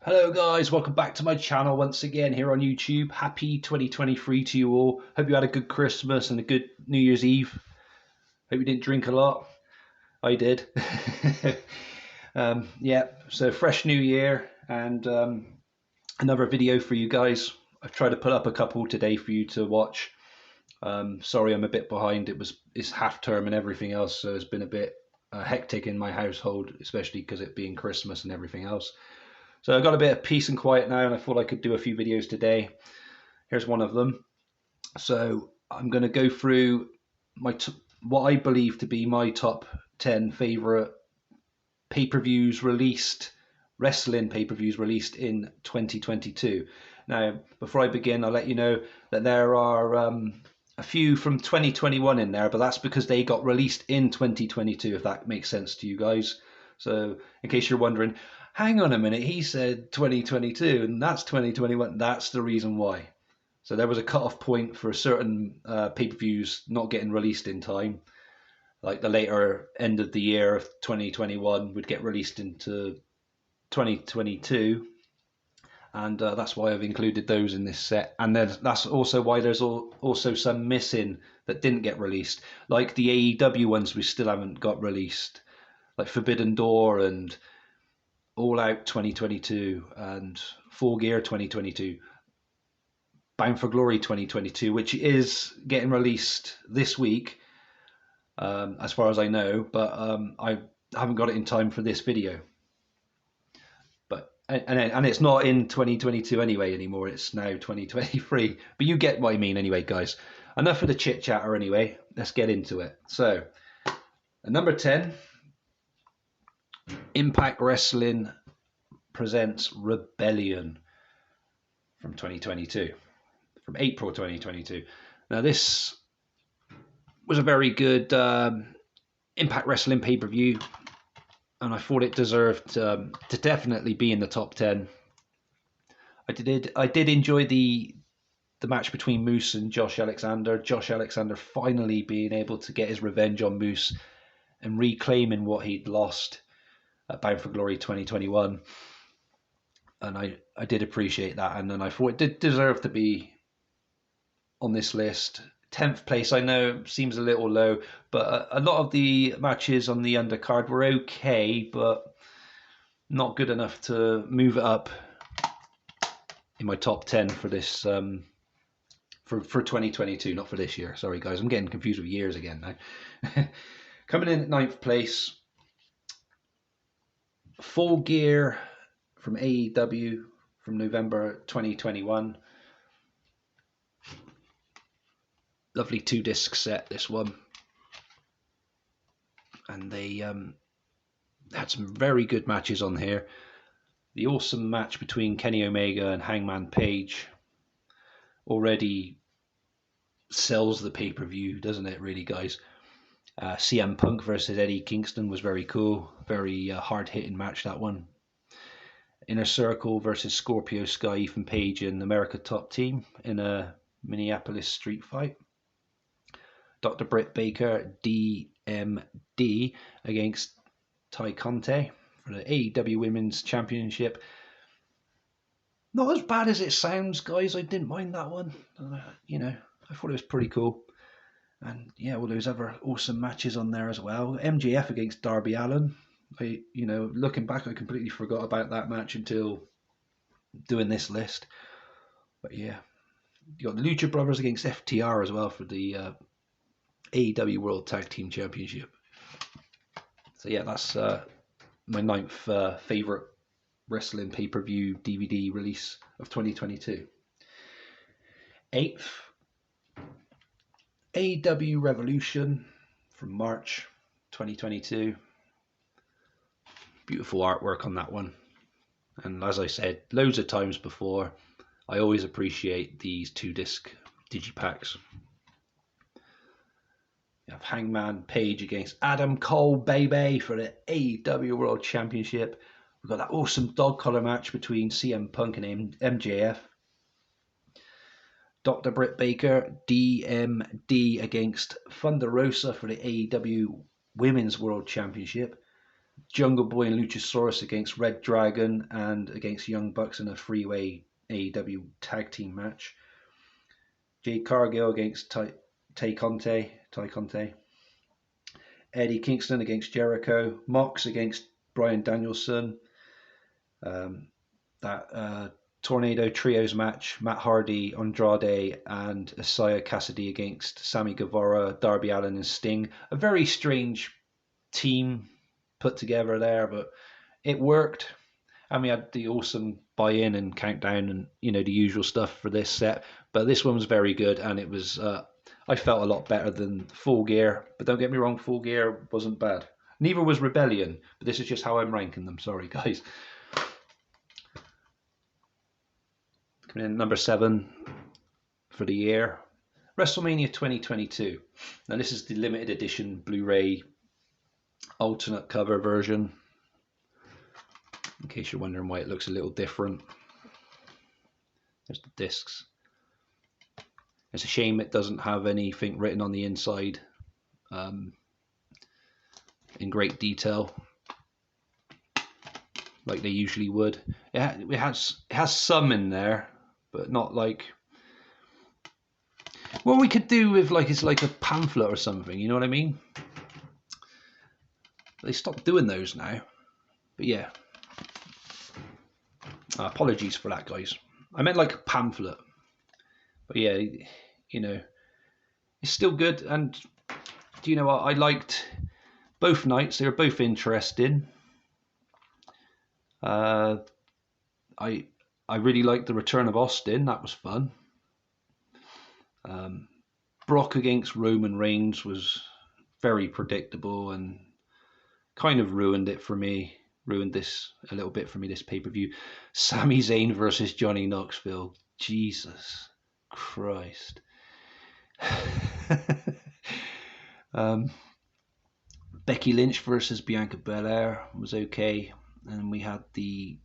Hello guys, welcome back to my channel once again here on YouTube. Happy 2023 to you all. Hope you had a good Christmas and a good New Year's Eve. Hope you didn't drink a lot. I did. Yeah, so fresh new year and another video for you guys. I've tried to put up a couple today for you to watch. Sorry I'm a bit behind. It's half term and everything else, so it's been a bit hectic in my household, especially because it being Christmas and everything else. So I got a bit of peace and quiet now, and I thought I could do a few videos today. Here's one of them. So I'm going to go through what I believe to be my top 10 favorite pay-per-views released, wrestling pay-per-views released in 2022. Now, before I begin, I'll let you know that there are a few from 2021 in there, but that's because they got released in 2022, if that makes sense to you guys. So in case you're wondering, hang on a minute, he said 2022 and that's 2021. That's the reason why. So there was a cutoff point for certain pay-per-views not getting released in time. Like the later end of the year of 2021 would get released into 2022. And that's why I've included those in this set. And then that's also why there's also some missing that didn't get released. Like the AEW ones we still haven't got released. Like Forbidden Door and All Out 2022 and Full Gear 2022, Bound for Glory 2022, which is getting released this week, as far as I know, but I haven't got it in time for this video. But and it's not in 2022 anyway anymore. It's now 2023. But you get what I mean anyway, guys. Enough of the chit chatter anyway. Let's get into it. So, at number 10. Impact Wrestling presents Rebellion from 2022, from April 2022. Now this was a very good Impact Wrestling pay-per-view, and I thought it deserved to definitely be in the top 10. I did enjoy the match between Moose and Josh Alexander. Josh Alexander finally being able to get his revenge on Moose and reclaiming what he'd lost at Bound for Glory 2021, and I did appreciate that, and then I thought it did deserve to be on this list. 10th place, I know, seems a little low, but a lot of the matches on the undercard were okay, but not good enough to move it up in my top 10 for this for 2022, not for this year. Sorry guys, I'm getting confused with years again now. Coming in at 9th place, Full Gear from AEW from November 2021. Lovely 2-disc set, this one. And they had some very good matches on here. The awesome match between Kenny Omega and Hangman Page already sells the pay-per-view, doesn't it, really, guys? CM Punk versus Eddie Kingston was very cool. Very hard-hitting match, that one. Inner Circle versus Scorpio Sky, Ethan Page and America Top Team in a Minneapolis street fight. Dr. Britt Baker, DMD, against Ty Conte for the AEW Women's Championship. Not as bad as it sounds, guys. I didn't mind that one. You know, I thought it was pretty cool. And yeah, well, there's other awesome matches on there as well. MJF against Darby Allin. Looking back, I completely forgot about that match until doing this list. But yeah, you got the Lucha Brothers against FTR as well for the AEW World Tag Team Championship. So yeah, that's my 9th favorite wrestling pay-per-view DVD release of 2022. 8th, AEW Revolution from March 2022. Beautiful artwork on that one. And as I said loads of times before, I always appreciate these 2-disc digipacks. You have Hangman Page against Adam Cole, baby, for the AEW World Championship. We've got that awesome dog collar match between CM Punk and MJF. Dr. Britt Baker, DMD, against Thunder Rosa for the AEW Women's World Championship. Jungle Boy and Luchasaurus against Red Dragon and against Young Bucks in a three-way AEW tag team match. Jade Cargill against Tay Conte. Eddie Kingston against Jericho. Mox against Bryan Danielson. That Tornado Trios match. Matt Hardy, Andrade, and Isaiah Cassidy against Sammy Guevara, Darby Allin, and Sting. A very strange team put together there, but it worked. And we had the awesome buy-in and countdown and, you know, the usual stuff for this set. But this one was very good, and it was, I felt a lot better than Full Gear. But don't get me wrong, Full Gear wasn't bad. Neither was Rebellion, but this is just how I'm ranking them. Sorry, guys. Coming in number 7 for the year, WrestleMania 2022. Now this is the limited edition Blu Ray alternate cover version. In case you're wondering why it looks a little different. There's the discs. It's a shame it doesn't have anything written on the inside in great detail like they usually would. It has some in there, but not like what we could do with, like, it's like a pamphlet or something, you know what I mean? They stopped doing those now. But yeah. Apologies for that, guys. I meant like a pamphlet. But yeah, you know, it's still good. And do you know what? I liked both nights. They were both interesting. I really liked the return of Austin. That was fun. Brock against Roman Reigns was very predictable and kind of ruined it for me. Ruined this a little bit for me, this pay-per-view. Sami Zayn versus Johnny Knoxville. Jesus Christ. Becky Lynch versus Bianca Belair was okay. And we had the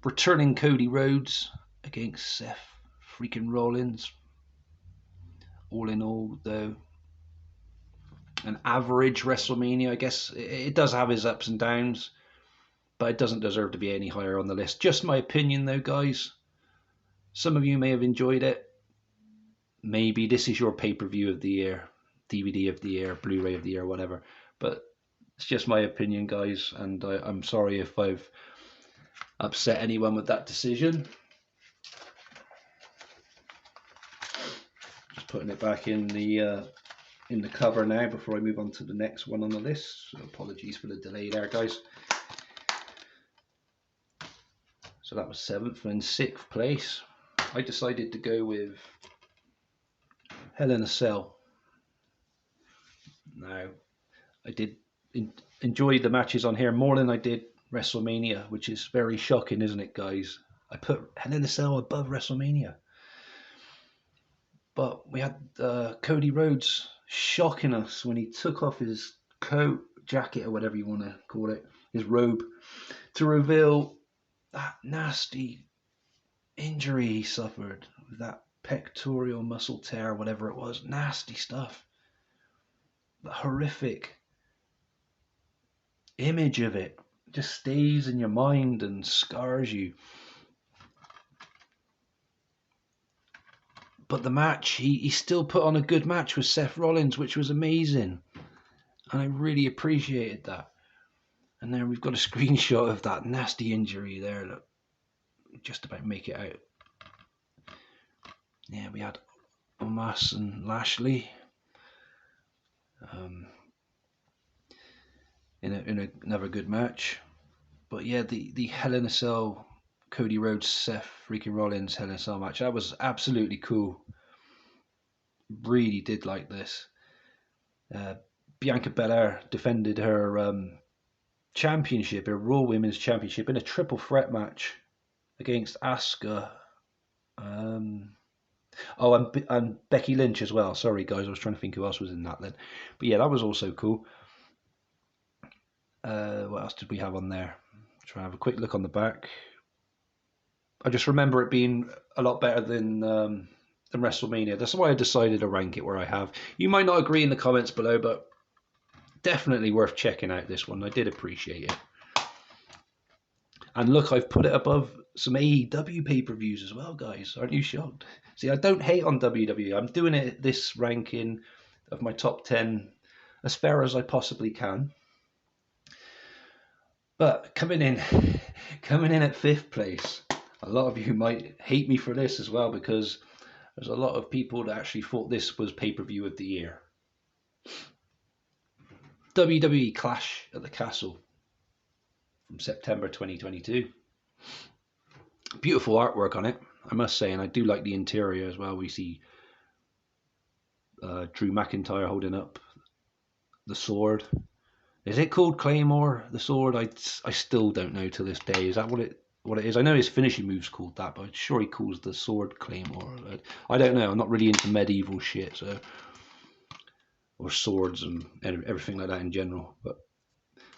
returning Cody Rhodes against Seth freaking Rollins. All in all, though, an average WrestleMania. I guess it does have its ups and downs, but it doesn't deserve to be any higher on the list. Just my opinion, though, guys. Some of you may have enjoyed it. Maybe this is your pay-per-view of the year, DVD of the year, Blu Ray of the year, whatever. But it's just my opinion, guys, and I'm sorry if I've upset anyone with that decision. Just putting it back in the cover now before I move on to the next one on the list. So apologies for the delay there, guys. So that was 7th, and 6th place, I decided to go with Hell in a Cell. Now, I did enjoy the matches on here more than I did WrestleMania, which is very shocking, isn't it, guys? I put Hell in a Cell above WrestleMania. But we had Cody Rhodes shocking us when he took off his coat, jacket, or whatever you want to call it, his robe, to reveal that nasty injury he suffered with that pectoral muscle tear, whatever it was. Nasty stuff. The horrific image of it just stays in your mind and scars you. But the match, he still put on a good match with Seth Rollins, which was amazing. And I really appreciated that. And then we've got a screenshot of that nasty injury there. Look, just about make it out. Yeah, we had Omos and Lashley. In another good match. But yeah, the Hell in a Cell, Cody Rhodes, Seth freaking Rollins Hell in a Cell match, that was absolutely cool. Really did like this. Bianca Belair defended her championship, her Raw Women's Championship, in a triple threat match against Asuka. And Becky Lynch as well. Sorry, guys, I was trying to think who else was in that then. But yeah, that was also cool. What else did we have on there? Try and have a quick look on the back. I just remember it being a lot better than WrestleMania. That's why I decided to rank it where I have. You might not agree in the comments below, but definitely worth checking out this one. I did appreciate it. And look, I've put it above some AEW pay-per-views as well, guys. Aren't you shocked? See, I don't hate on WWE. I'm doing it this ranking of my top 10 as fair as I possibly can. But coming in at 5th place, a lot of you might hate me for this as well, because there's a lot of people that actually thought this was pay-per-view of the year. WWE Clash at the Castle from September 2022. Beautiful artwork on it, I must say, and I do like the interior as well. We see Drew McIntyre holding up the sword. Is it called Claymore, the sword? I still don't know to this day. Is that what it is? I know his finishing move's called that, but I'm sure he calls the sword Claymore. I don't know. I'm not really into medieval shit, so, or swords and everything like that in general. But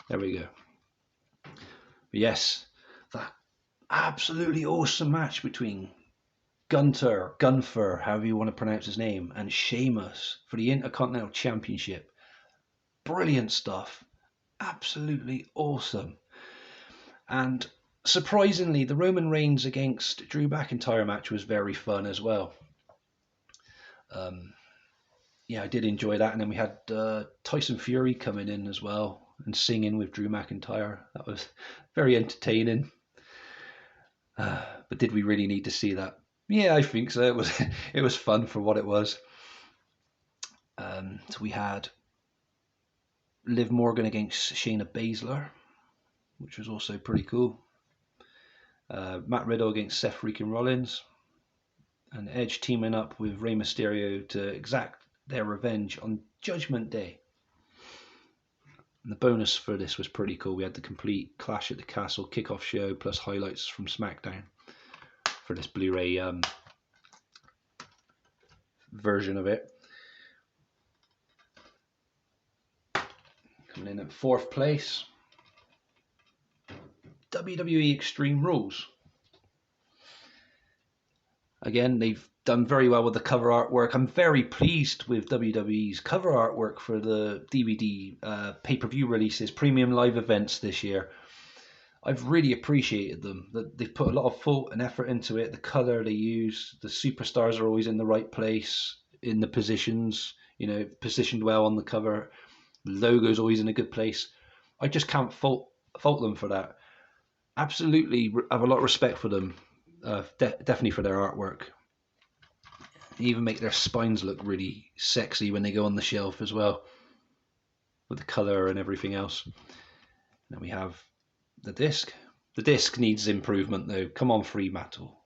there we go. But yes, that absolutely awesome match between Gunther, however you want to pronounce his name, and Sheamus for the Intercontinental Championship. Brilliant stuff. Absolutely awesome. And surprisingly, the Roman Reigns against Drew McIntyre match was very fun as well. Yeah, I did enjoy that. And then we had Tyson Fury coming in as well and singing with Drew McIntyre. That was very entertaining. But did we really need to see that? Yeah, I think so. It was fun for what it was. So we had Liv Morgan against Shayna Baszler, which was also pretty cool. Matt Riddle against Seth freaking Rollins, and Edge teaming up with Rey Mysterio to exact their revenge on Judgment Day. And the bonus for this was pretty cool. We had the complete Clash at the Castle kickoff show plus highlights from SmackDown for this Blu Ray version of it. Coming in at 4th place, WWE Extreme Rules. Again, they've done very well with the cover artwork. I'm very pleased with WWE's cover artwork for the DVD pay-per-view releases, premium live events this year. I've really appreciated them. They've put a lot of thought and effort into it. The color they use, the superstars are always in the right place, in the positions, positioned well on the cover. The logo's always in a good place. I just can't fault them for that. Absolutely have a lot of respect for them. Definitely for their artwork. They even make their spines look really sexy when they go on the shelf as well, with the color and everything else. Then we have the disc. The disc needs improvement though. Come on, Fremantle,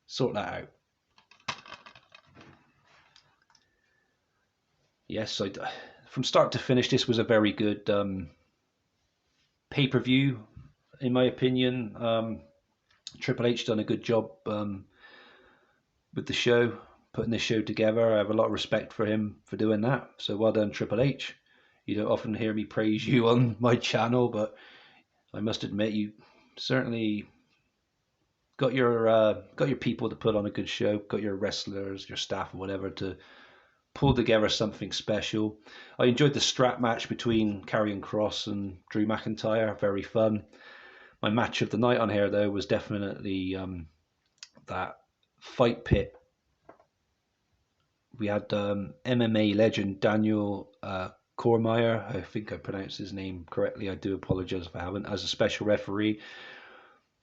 sort that out. Yes, from start to finish, this was a very good pay-per-view, in my opinion. Triple H done a good job with the show, putting this show together. I have a lot of respect for him for doing that. So well done, Triple H. You don't often hear me praise you on my channel, but I must admit you certainly got your people to put on a good show, got your wrestlers, your staff, or whatever to pull together something special. I enjoyed the strap match between Karrion Kross and Drew McIntyre. Very fun. My match of the night on here, though, was definitely that fight pit. We had MMA legend Daniel Cormier, I think I pronounced his name correctly. I do apologize if I haven't, as a special referee.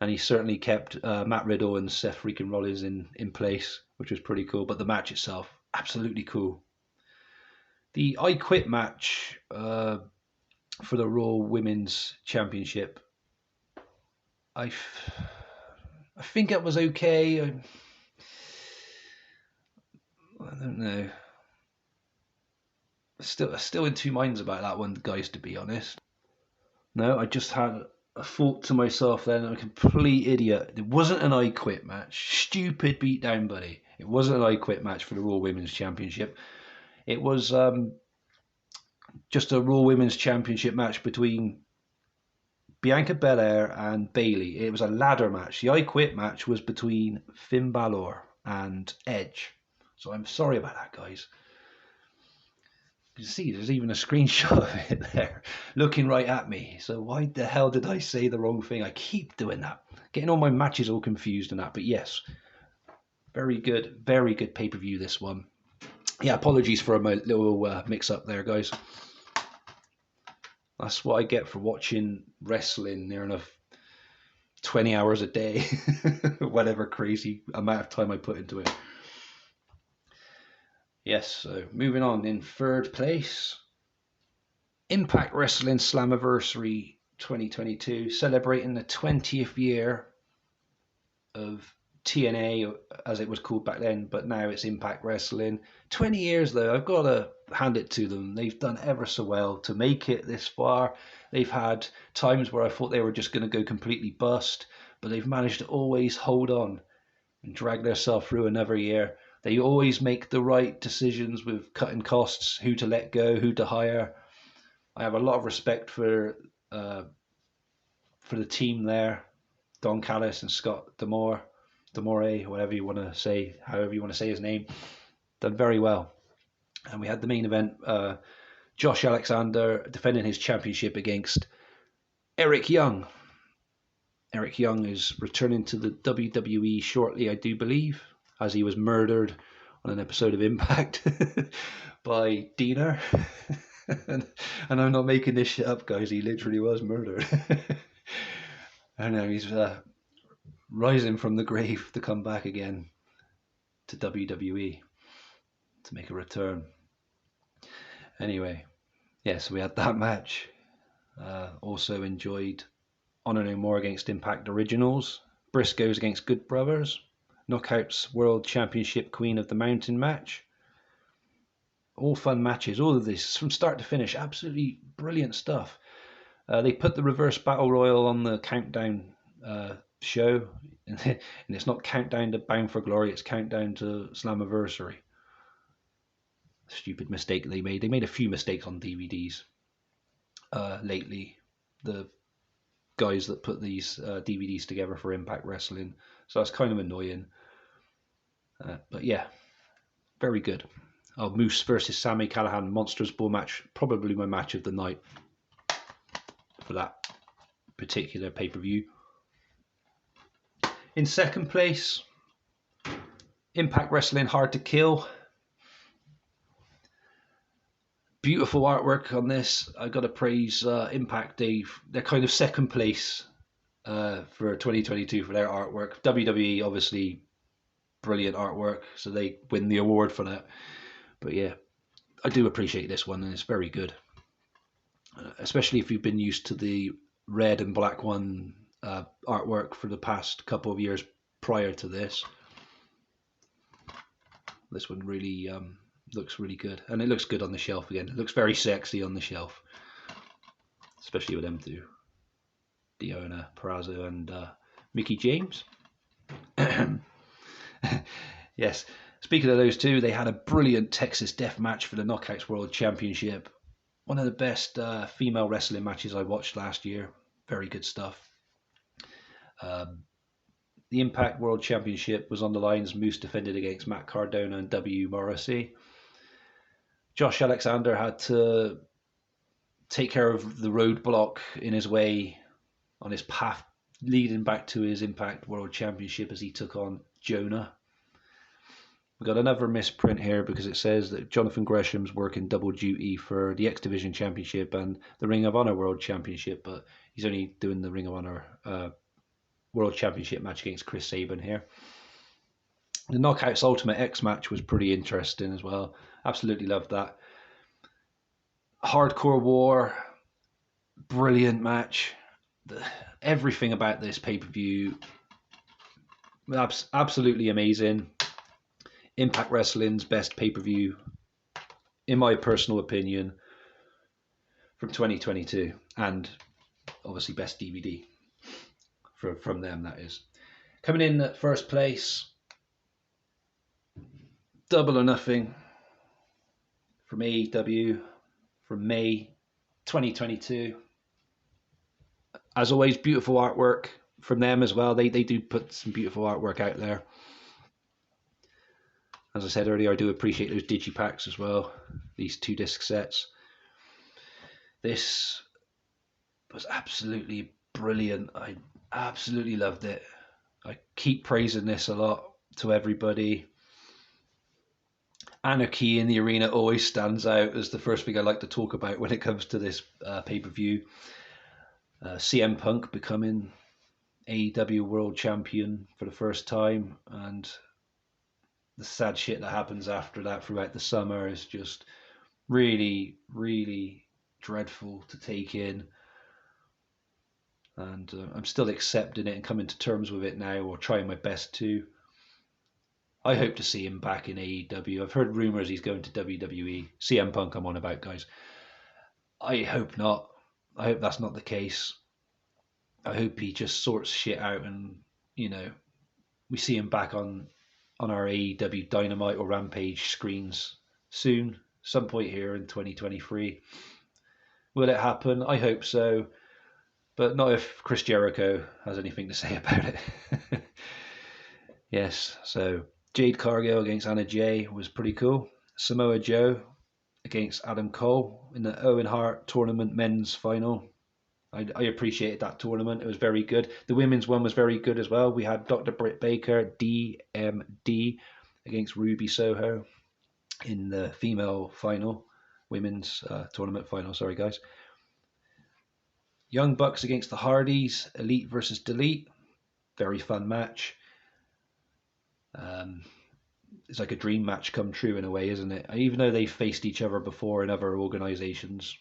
And he certainly kept Matt Riddle and Seth freaking Rollins in place, which was pretty cool. But the match itself, absolutely cool. The I Quit match for the Raw Women's Championship, I think it was okay. I don't know. Still in two minds about that one, guys, to be honest. No, I just had a thought to myself then. I'm a complete idiot. It wasn't an I Quit match. Stupid beatdown, buddy. It wasn't an I Quit match for the Raw Women's Championship. It was just a Raw Women's Championship match between Bianca Belair and Bayley. It was a ladder match. The I Quit match was between Finn Balor and Edge. So I'm sorry about that, guys. You see, there's even a screenshot of it there, looking right at me. So why the hell did I say the wrong thing? I keep doing that, getting all my matches all confused and that. But yes, very good pay-per-view, this one. Yeah, apologies for my little mix-up there, guys. That's what I get for watching wrestling near enough 20 hours a day, whatever crazy amount of time I put into it. Yes, so moving on, in third place, Impact Wrestling Slammiversary 2022, celebrating the 20th year of TNA, as it was called back then, but now it's Impact Wrestling. 20 years though, I've got to hand it to them. They've done ever so well to make it this far. They've had times where I thought they were just going to go completely bust, but they've managed to always hold on and drag themselves through another year. They always make the right decisions with cutting costs, who to let go, who to hire. I have a lot of respect for the team there, Don Callis and Scott D'Amore, whatever you want to say, however you want to say his name, done very well. And we had the main event, Josh Alexander defending his championship against Eric Young. Eric Young is returning to the WWE shortly, I do believe, as he was murdered on an episode of Impact by Diener. and I'm not making this shit up, guys. He literally was murdered. I know he's rising from the grave to come back again to WWE to make a return. Anyway, yeah, so we had that match. Also enjoyed Honor No More against Impact Originals, Briscoes against Good Brothers, Knockouts World Championship Queen of the Mountain match. All fun matches, all of this from start to finish, absolutely brilliant stuff. They put the reverse battle royal on the countdown show, and it's not countdown to Bound for Glory, it's countdown to Slammiversary. Stupid mistake they made. They made a few mistakes on DVDs lately, the guys that put these DVDs together for Impact Wrestling, so that's kind of annoying. But yeah, very good. Moose versus Sami Callihan Monsters Ball match, probably my match of the night for that particular pay-per-view. In second place, Impact Wrestling Hard to Kill. Beautiful artwork on this. I got to praise Impact. They're kind of second place for 2022 for their artwork. WWE obviously brilliant artwork, so they win the award for that. But yeah, I do appreciate this one, and it's very good, especially if you've been used to the red and black one artwork for the past couple of years prior to this. This one really looks really good, and it looks good on the shelf again. It looks very sexy on the shelf, especially with them two, Deonna Purrazzo and Mickie James. Yes, speaking of those two, they had a brilliant Texas Death match for the Knockouts World Championship. One of the best female wrestling matches I watched last year. Very good stuff. The Impact World Championship was on the line as Moose defended against Matt Cardona and W. Morrissey. Josh Alexander had to take care of the roadblock in his way on his path leading back to his Impact World Championship as he took on Jonah. We've got another misprint here because it says that Jonathan Gresham's working double duty for the X Division Championship and the Ring of Honor World Championship, but he's only doing the Ring of Honor World Championship match against Chris Sabin here. The Knockouts Ultimate X match was pretty interesting as well. Absolutely loved that. Hardcore War, brilliant match. Everything about this pay-per-view, absolutely amazing. Impact Wrestling's best pay-per-view, in my personal opinion, from 2022, and obviously best DVD from them, that is. Coming in at first place, Double or Nothing from AEW from May 2022. As always, beautiful artwork from them as well. They do put some beautiful artwork out there. As I said earlier, I do appreciate those digipacks as well, these 2-disc sets. This was absolutely brilliant. I absolutely loved it. I keep praising this a lot to everybody. Anarchy in the arena always stands out as the first thing I like to talk about when it comes to this pay-per-view. CM Punk becoming AEW World Champion for the first time, and the sad shit that happens after that throughout the summer is just really, really dreadful to take in. And I'm still accepting it and coming to terms with it now, or trying my best to. I hope to see him back in AEW. I've heard rumours he's going to WWE. CM Punk I'm on about, guys. I hope not. I hope that's not the case. I hope he just sorts shit out and, you know, we see him back on our AEW Dynamite or Rampage screens soon, some point here in 2023. Will it happen? I hope so. But not if Chris Jericho has anything to say about it. Yes, so Jade Cargill against Anna Jay was pretty cool. Samoa Joe against Adam Cole in the Owen Hart Tournament men's final. I appreciated that tournament. It was very good. The women's one was very good as well. We had Dr. Britt Baker, DMD, against Ruby Soho in the female final, women's tournament final. Sorry, guys. Young Bucks against the Hardys, Elite versus Delete. Very fun match. It's like a dream match come true in a way, isn't it? Even though they faced each other before in other organizations,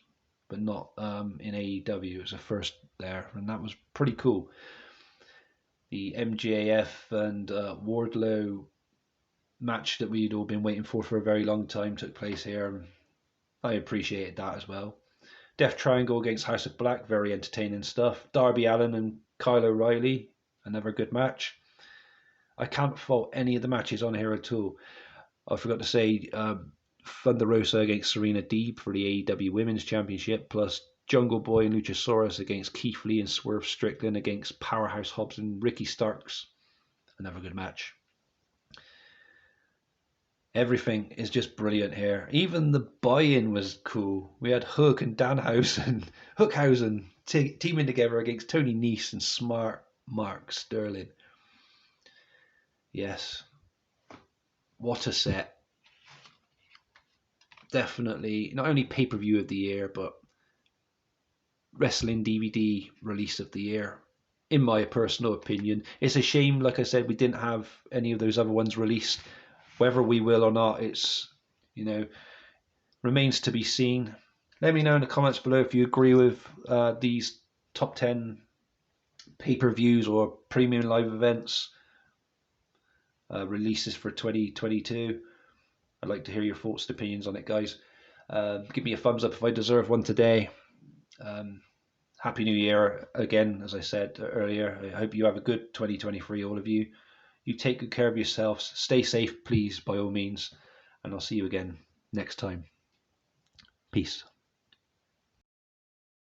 but not in AEW. It was a first there, and that was pretty cool. The MJF and Wardlow match that we'd all been waiting for a very long time took place here, and I appreciated that as well. Death Triangle against House of Black, very entertaining stuff. Darby Allin and Kyle O'Reilly, another good match. I can't fault any of the matches on here at all. I forgot to say Thunder Rosa against Serena Deeb for the AEW Women's Championship, plus Jungle Boy and Luchasaurus against Keith Lee and Swerve Strickland against Powerhouse Hobbs and Ricky Starks. Another good match. Everything is just brilliant here. Even the buy-in was cool. We had Hook and Hookhausen teaming together against Tony Nese and Smart Mark Sterling. Yes. What a set. Definitely not only pay-per-view of the year, but Wrestling DVD release of the year, in my personal opinion. It's a shame, like I said, we didn't have any of those other ones released. Whether we will or not, it's, remains to be seen. Let me know in the comments below if you agree with these top 10 pay-per-views or premium live events releases for 2022. I'd like to hear your thoughts and opinions on it, guys. Give me a thumbs up if I deserve one today. Happy New Year again, as I said earlier. I hope you have a good 2023, all of you. You take good care of yourselves. Stay safe, please, by all means. And I'll see you again next time. Peace.